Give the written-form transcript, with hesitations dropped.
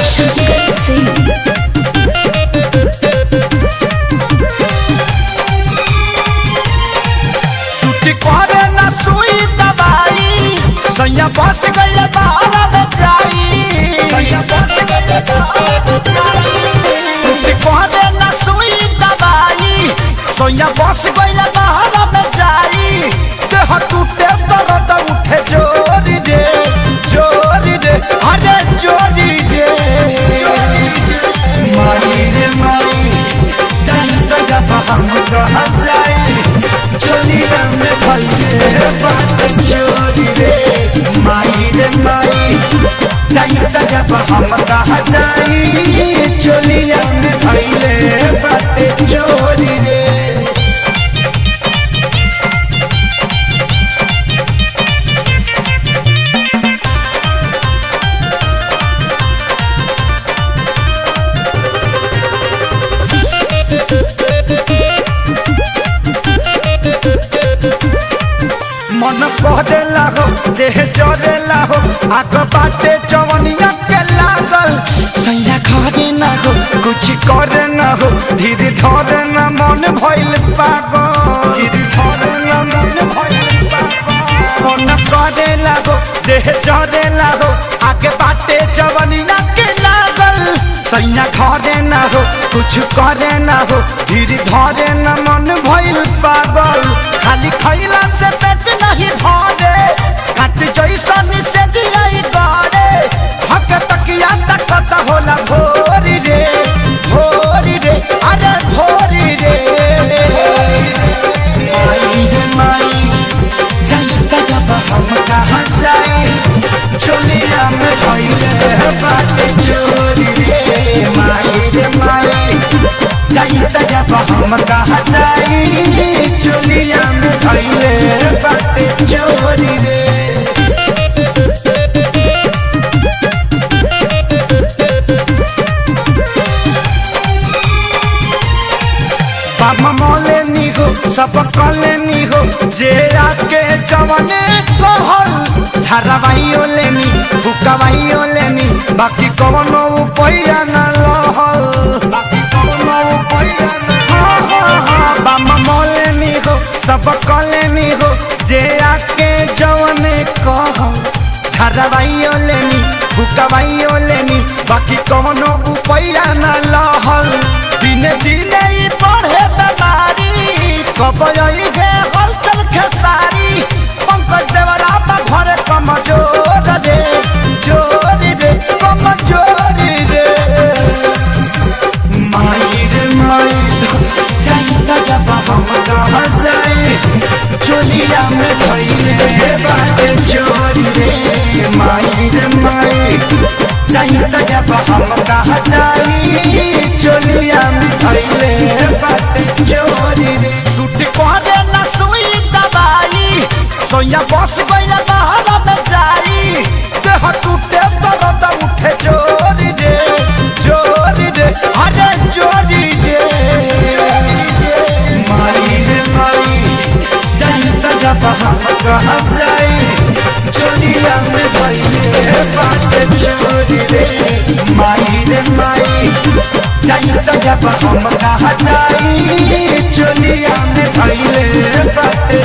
शंकर सिंह। छुट्टी करे न सुई दवाई सैया बस गई बाहर में जाई सैया बस गई छुट्टी करे न सुई दवाई सैया बस गई बाहर में जाई देह टूटे दर्द उठे जोरी रे अरे जोरी रे माई रे माई जाई तो जब हम कहाँ जाई चोलिया में भले बात चोरी रे माई जाई तो जब हम कहाँ जाई चोलिया में भले बात चोरी रे। मन कहला हो देह जरेला हो आग बाटे जवनिया के लागल सैया घरे ना हो कुछ करे ना हो धीरे धरे ना मन भइल पागल धीरे धरे ना मन भइल पागल मन कहला हो देह जरेला हो आग बाटे जवनिया के लागल सैया घरे ना हो कुछ करे ना हो धीरे धरे ना मन भइल पागल खाली खैला से पेट नहीं भरे काट जैसा से दिलाई गड़े हक तकिया तक होला भोरी रे अरे भोरी रे माई जाई जब हम कहाँ जाए चोलिया में भइले बाटे चोरी रे माई जाई जब हम कहाँ जाए चोलिया में भइले बाटे चोरी रे। बाबा मोले नी हो सब कले नी हो जे आके जवने कहल छरवाइयो लेनी भुकवाइयो लेनी बाकी कवनो उपाया न लहल बाकी कवनो उपाया न बाबा मोले नी हो सब कले नी हो जे आके जवने कहल छरवाइयो लेनी भुकवाइयो लेनी बाकी कवनो उपाया न लहल दिने दिने ही बढ़े बीमारी कब आई है हलचल खेसारी पंकज देवरा घरे कमजोर रे जोरी रे कमजोरी रे माई जाई जब हम कहाँ जाए चोलिया में भइले बाटे चोरी रे माई जाई जब हम कहाँ जाए चोलिया में भइले बाटे चोरी रे। छुट्टी करे न सुई दवाई सोया बस गई बाहर में जाई देह टूटे दर्द उठे जोरी रे अरे जोरी रे माई जाई जब हम कहाँ जाई चोलिया में भइले बाटे चोरी रे माई जाई जब हम कहाँ जाई चोलिया में भइले बाटे